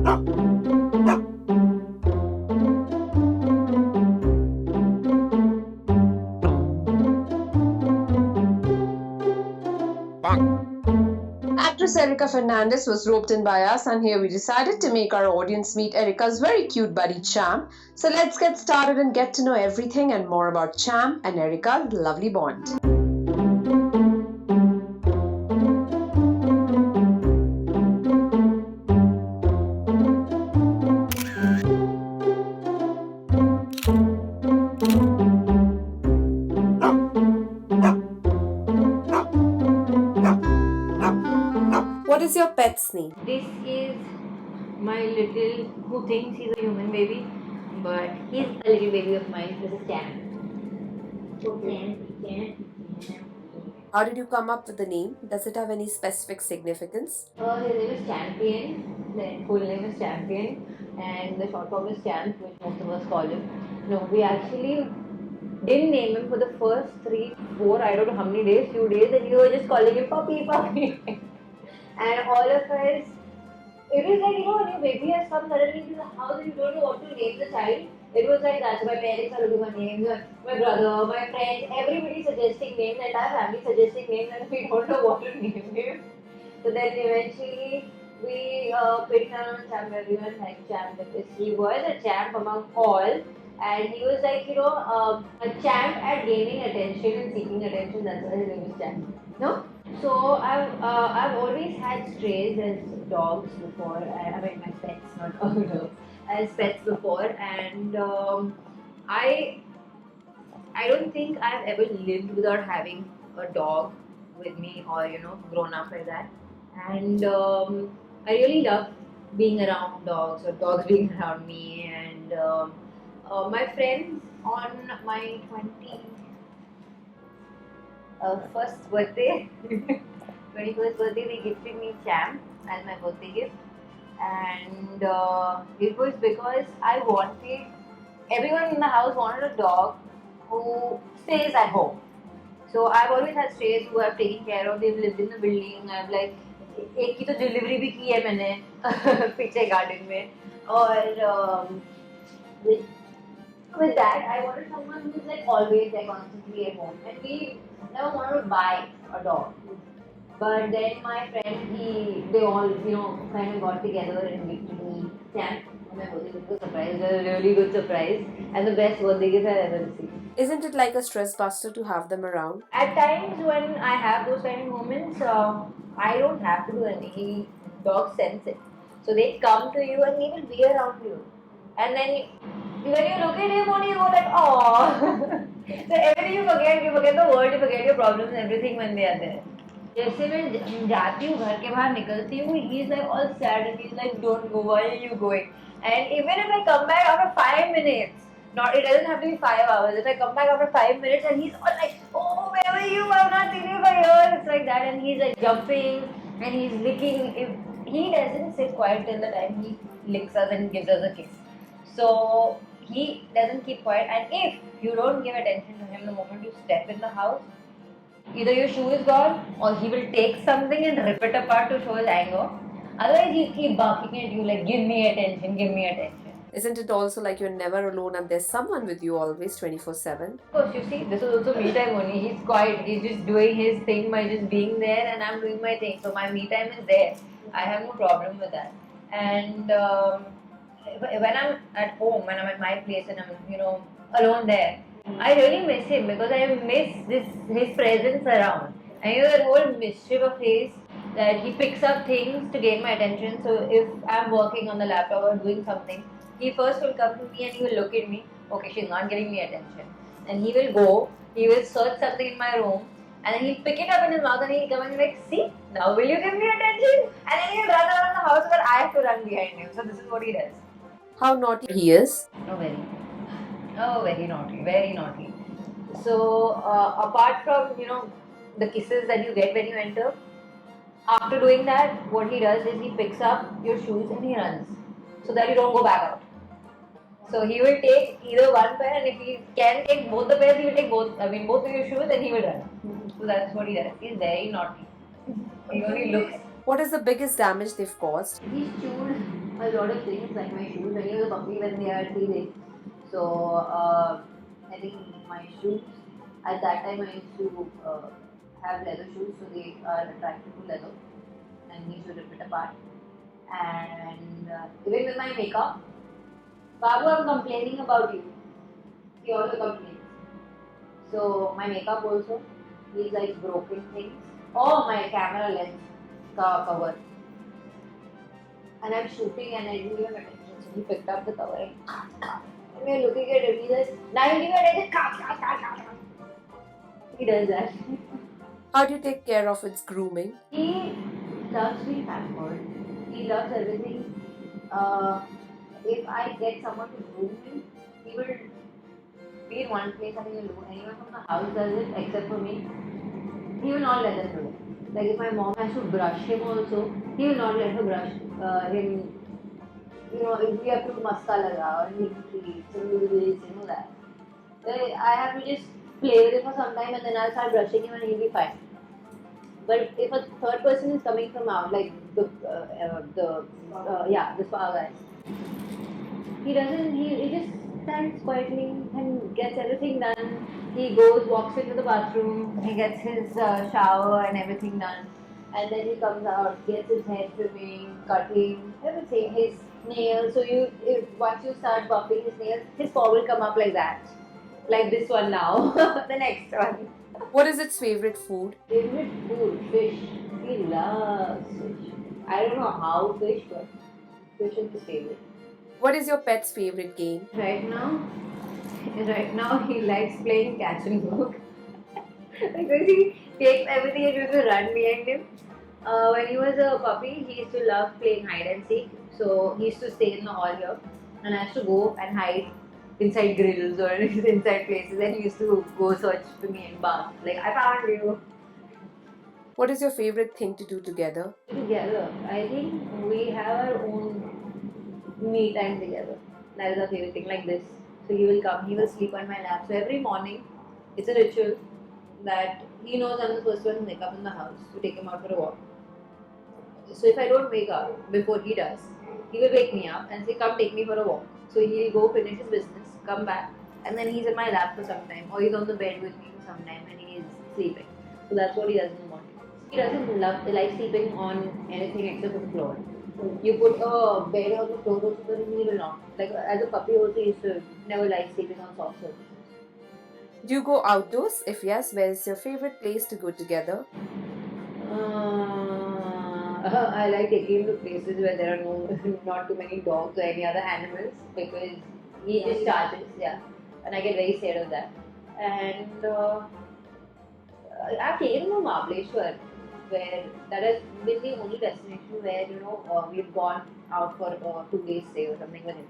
Actress Erica Fernandes was roped in by us, and here we decided to make our audience meet Erica's very cute buddy Champ. So let's get started and get to know everything and more about Champ and Erica's lovely bond. What is your pet's name? This is my little, who thinks he's a human baby, but he's a little baby of mine. This is Cam. So Cam. How did you come up with the name? Does it have any specific significance? His name is Champion. The full name is Champion, and the short form is Champ, which most of us call him. No, we actually didn't name him for the first 3, 4, I don't know how many days, few days, and we were just calling him puppy, puppy. And all of us, it was like, when your baby has come suddenly into the house and you don't know what to name the child. It was like that. So my parents are looking for names, my brother, my friends, everybody suggesting names, the entire family suggesting names, and we don't know what to name him. So then eventually we picked on Champ. Everyone liked Champ because he was a champ among all. And he was like, a champ at gaining attention and seeking attention. That's why his name is Champ. No? So I've always had strays as dogs before. I mean my pets, not dogs, as pets before, and I don't think I've ever lived without having a dog with me or grown up like that. And I really love being around dogs or dogs being around me. And my friends on my 21st birthday, 21st birthday, they gifted me Champ as my birthday gift, and it was because everyone in the house wanted a dog who stays at home. So I've always had strays who I've taken care of. They've lived in the building. I've like एक की तो delivery भी की है मैंने पीछे garden में. और with that, I wanted someone who's like always like constantly at home, and we never wanted to buy a dog. But then my friend, they all kind of got together and gifted me Champ. My birthday was a surprise, a really good surprise, and the best birthday gift I've ever received. Isn't it like a stress buster to have them around? At times when I have those kind of moments, I don't have to do anything. Dogs sense it, so they come to you and they will be around you, and then when you look at him, you go like, oh. So everything you forget the world, you forget your problems, everything when they are there. जैसे मैं जाती हूँ घर के बाहर निकलती हूँ, he's like all sad and he's like, don't go, why are you going? And even if I come back after 5 minutes, it doesn't have to be 5 hours. If I come back after 5 minutes and he's all like, oh, where were you? I've not seen you for years. It's like that, and he's like jumping and he's licking. If he doesn't sit quiet till the time he licks us and gives us a kiss. So he doesn't keep quiet, and if you don't give attention to him the moment you step in the house, either your shoe is gone or he will take something and rip it apart to show his anger. Otherwise, he'll keep barking at you like, give me attention, give me attention. Isn't it also like you're never alone and there's someone with you always 24/7? Of course, you see, this is also me time only. He's quiet, he's just doing his thing by just being there, and I'm doing my thing. So my me time is there. I have no problem with that. And when I'm at home, when I'm at my place and I'm, alone there, I really miss him because I miss his presence around. And that whole mischief of his, that he picks up things to gain my attention. So if I'm working on the laptop or doing something, he first will come to me and he will look at me. Okay, she's not giving me attention. And he will go, he will search something in my room, and then he'll pick it up in his mouth and he'll come and be like, see, now will you give me attention? And then he'll run around the house so that I have to run behind him. So this is what he does. How naughty he is? Very naughty, very naughty. So apart from, the kisses that you get when you enter, after doing that, what he does is he picks up your shoes and he runs so that you don't go back out. So he will take either one pair, and if he can take both the pairs, he will take both of your shoes and he will run. So that's what he does. He's very naughty. He only looks. What is the biggest damage they've caused? He's chewed a lot of things like my shoes. When he was a puppy, when they are teething, so I think my shoes. At that time, I used to have leather shoes, so they are attracted to leather, and he used to rip it apart. And even with my makeup, Babu, I'm complaining about you. He also complains. So my makeup also, he likes broken things. Oh, my camera lens cover. And I'm shooting and I didn't give him attention. So he picked up the cover and we're looking at it. He says, now you give it attention. He does that. How do you take care of its grooming? He loves being pampered. He loves everything. If I get someone to groom him, he will be in one place and he will do. Anyone from the house does it except for me. He will not let them do it. Like if my mom has to brush him also, he will not let her brush him. You know, if we have to do maska laga or make treats and do this, you know that. Then I have to just play with him for some time and then I'll start brushing him and he'll be fine. But if a third person is coming from out, like the spa guy, he doesn't. He just stands quietly and gets everything done. He goes, walks into the bathroom, he gets his shower and everything done, and then he comes out, gets his hair trimming, cutting, everything. His nails. So once you start buffing his nails, his paw will come up like that, like this one now. The next one. What is its favorite food? Favorite food, fish. He loves fish. I don't know how fish, but fish is his favorite. What is your pet's favorite game? Right now he likes playing catch and cook because he takes everything and used to run behind him. When he was a puppy, he used to love playing hide and seek. So he used to stay in the hall here, and I used to go and hide inside grills or inside places, and he used to go search for me and bark like, "I found you." What is your favorite thing to do together? Together, I think we have our own me time together. That is our favorite thing, like this. So he will come, he will sleep on my lap. So every morning, it's a ritual that he knows I'm the first one to wake up in the house to take him out for a walk. So if I don't wake up before he does, he will wake me up and say, "Come take me for a walk." So he'll go finish his business, come back, and then he's in my lap for some time, or he's on the bed with me for some time and he is sleeping. So that's what he does in the morning. He doesn't like sleeping on anything except for the floor. You put a bed on the floor also, but he will not. Like as a puppy also, he used to never like sleeping on soft surfaces. Do you go outdoors? If yes, where is your favorite place to go together? I like taking him to places where there are not too many dogs or any other animals because he just charges, and I get very scared of that. And I've taken him to Mahabaleshwar, where that has been the only destination where we've gone out for 2 days stay or something with him.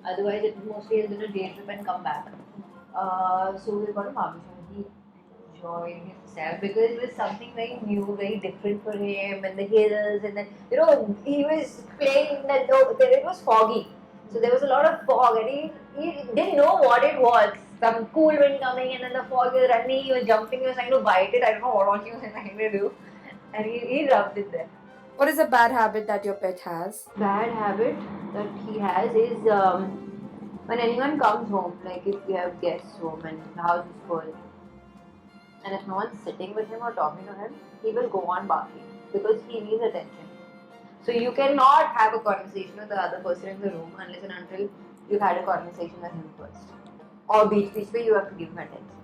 Otherwise, it mostly has been a day trip and come back. So we got to Mahabaleshwar. He enjoyed himself because it was something very new, very different for him, and the hills, and then he was playing in that. It was foggy, so there was a lot of fog, and he didn't know what it was. Some cool wind coming, and then the fog was running. He was jumping. He was trying to bite it. I don't know what he was trying to do, and he loved it there. What is a bad habit that your pet has? Bad habit that he has is when anyone comes home, like if we have guests home and the house is full, and if no one's sitting with him or talking to him, he will go on barking because he needs attention. So you cannot have a conversation with the other person in the room unless and until you've had a conversation with him first. Or beach where you have to give him attention.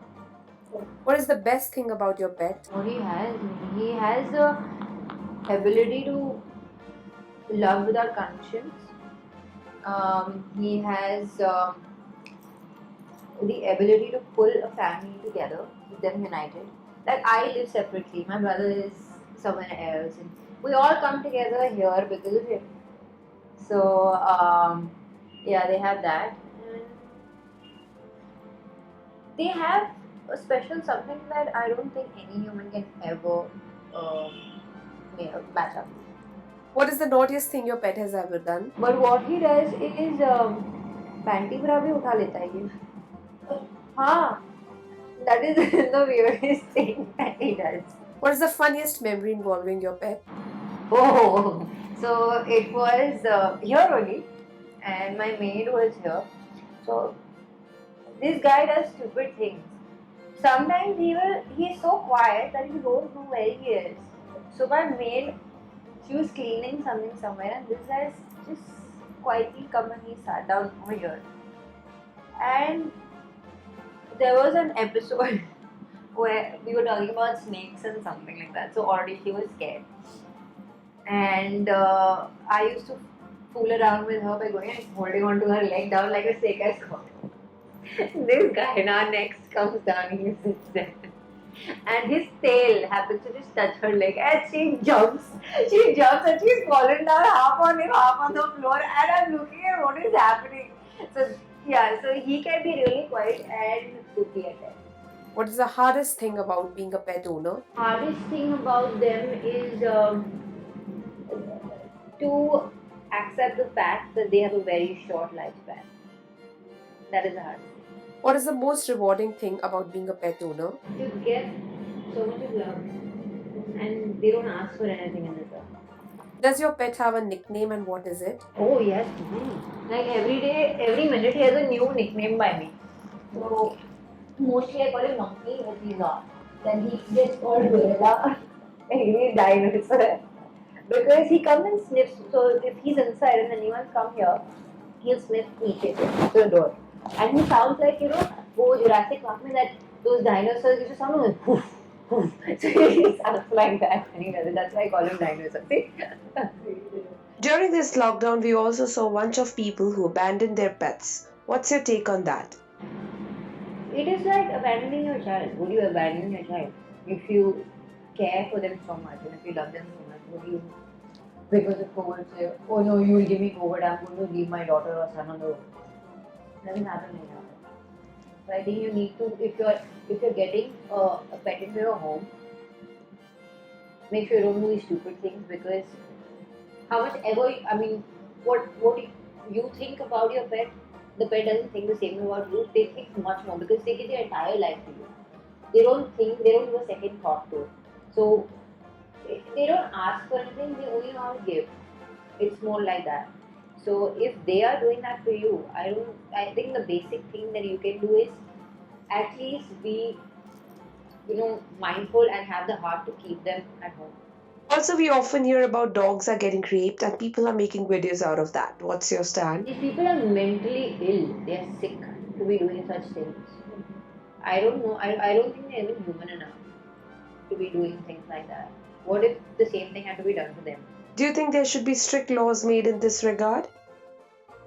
What is the best thing about your pet? What he has the ability to love without conditions. He has the ability to pull a family together, keep them united. Like I live separately, my brother is somewhere else, and we all come together here because of him. So they have that, and they have a special something that I don't think any human can ever match up. What is the naughtiest thing your pet has ever done? But what he does is panty bra bhi utha leta hai ye. हाँ, that is the weirdest thing that he does. What is the funniest memory involving your pet? Oh, So it was here only, and my maid was here. So this guy does stupid things. Sometimes he's so quiet that you don't know where he is. So my maid, she was cleaning something somewhere, and this guy just quietly come and he sat down over here. And there was an episode where we were talking about snakes and something like that. So already she was scared, and I used to fool around with her by going and holding on to her leg down like a snake I saw. This guy now next comes down and he sits there. And his tail happens to just touch her leg and she jumps. She jumps and she's fallen down half on him, half on the floor. And I'm looking at what is happening. So, yeah, so he can be really quiet and spooky at times. What is the hardest thing about being a pet owner? Hardest thing about them is to accept the fact that they have a very short lifespan. That is the hardest thing. What is the most rewarding thing about being a pet owner? To get so much of love and they don't ask for anything in return. Does your pet have a nickname and what is it? Oh yes, like every day, every minute he has a new nickname by me. So mostly I call him Monkey, but he's not. Then he gets called Gorilla and he's Dinosaur. Because he comes and sniffs, so if he's inside and anyone come here, he'll sniff each to the door. And he sounds like, वो Jurassic Park में that those dinosaurs used to sound like poof, poof. So he sounds like that and he does it. That's why I call him Dinosaur. See? During this lockdown, we also saw a bunch of people who abandoned their pets. What's your take on that? It is like abandoning your child. Would you abandon your child? If you care for them so much and if you love them so much, would you, because of COVID, say, oh no, you will give me COVID, I'm going to leave my daughter or son on the road? Doesn't happen like that. So I think you need to, if you're getting a pet into your home, make sure you don't do these stupid things because how much ever, what you think about your pet, the pet doesn't think the same about you. They think much more because they give their entire life to you. They don't give a second thought to it. So they don't ask for anything, they only know how to give. It's more like that. So if they are doing that for you, I think the basic thing that you can do is at least be, mindful and have the heart to keep them at home. Also, we often hear about dogs are getting raped and people are making videos out of that. What's your stand? These people are mentally ill. They are sick to be doing such things. I don't know. I don't think they're even human enough to be doing things like that. What if the same thing had to be done to them? Do you think there should be strict laws made in this regard?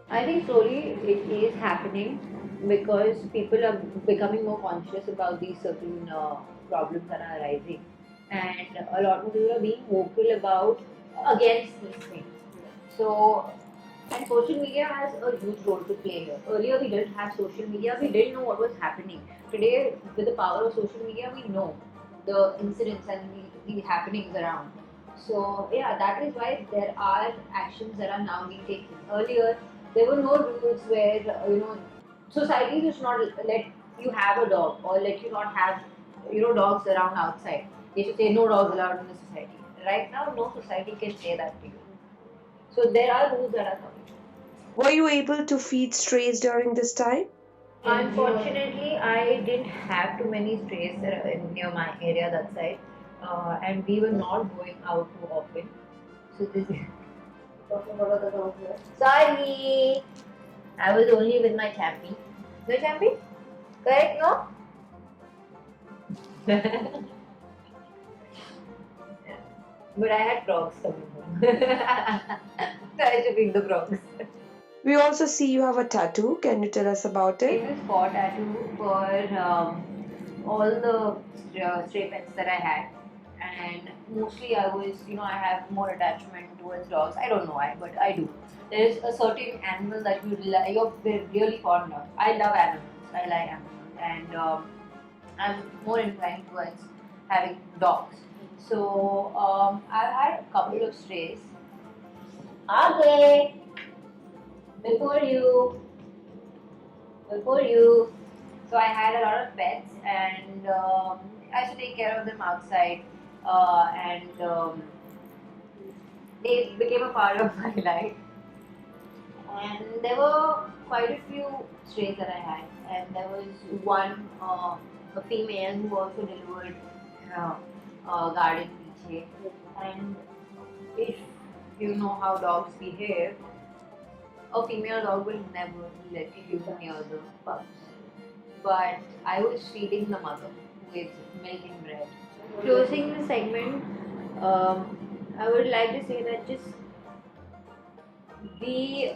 I think slowly it is happening because people are becoming more conscious about these certain problems that are arising, and a lot more people are being vocal about against these things. So, and social media has a huge role to play here. Earlier, we didn't have social media; we didn't know what was happening. Today, with the power of social media, we know the incidents and the happenings around. So yeah, that is why there are actions that are now being taken. Earlier, there were no rules where society should not let you have a dog or let you not have dogs around outside. They should say no dogs allowed in the society. Right now, no society can say that to you. So there are rules that are coming. Were you able to feed strays during this time? Unfortunately, I didn't have too many strays near my area that side, and we were not going out too often. So this is sorry, I was only with my champy. No champy? Correct? No? But I had frogs coming home. So I should feed the frogs. We also see you have a tattoo. Can you tell us about it? Famous paw tattoo for all the stray pets that I had, and mostly I was, I have more attachment towards dogs. I don't know why, but I do. There is a certain animal that you're really fond of. I love animals. I like animals, and I'm more inclined towards having dogs. So I've had a couple of strays. Okay. Before you. So I had a lot of pets, and I used to take care of them outside. And they became a part of my life. And there were quite a few strays that I had, and there was one, a female who also delivered garden peach. And if you know how dogs behave, a female dog will never let you near the pups. But I was feeding the mother with milk and bread. Closing the segment, I would like to say that just be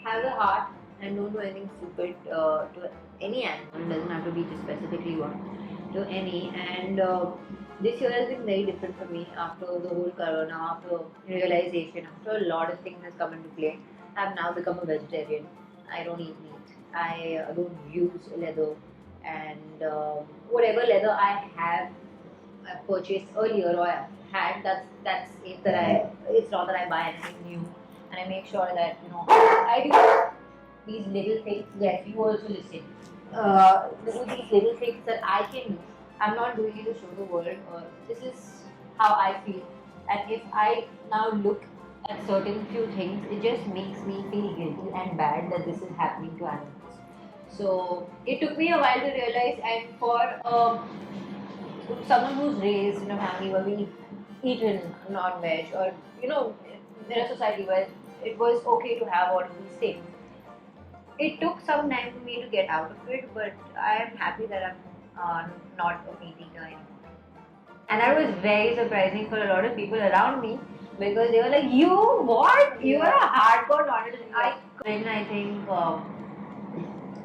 have a heart and don't do anything stupid to any animal. It doesn't have to be just specifically one. To any. And this year has been very different for me after the whole corona, after realization, after a lot of things has come into play. I've now become a vegetarian. I don't eat meat. I don't use leather, and whatever leather I have purchased earlier or I had, that's it. That I it's not that I buy anything new, and I make sure that I do these little things. Yes, you also listen. Do these little things that I can do. I'm not doing it to show the world. This is how I feel, and if I now look at certain few things, it just makes me feel guilty and bad that this is happening to animals. So it took me a while to realize, and for someone who's raised in a family where we eaten non-veg, or in a society where it was okay to have all of these things, it took some time for me to get out of it, but I am happy that I'm not a meat eater anymore. And that was very surprising for a lot of people around me, because they were like, "You what? You are a hardcore non-vegetarian." I think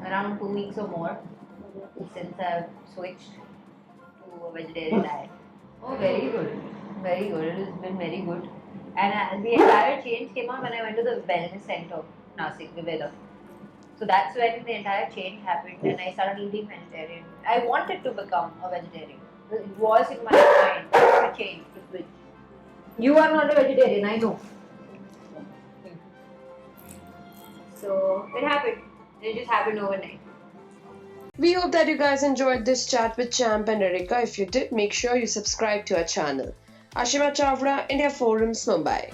around 2 weeks or more since I've switched to a vegetarian diet. Oh, very good. Very good. It has been very good. And the entire change came on when I went to the wellness center, Nasik, Viveda. So that's when the entire change happened, and I started eating vegetarian. I wanted to become a vegetarian. It was in my mind to change, to switch. You are not a vegetarian, I know. So it happened. It just happened overnight. We hope that you guys enjoyed this chat with Champ and Erica. If you did, make sure you subscribe to our channel. Ashima Chavra, India Forums, Mumbai.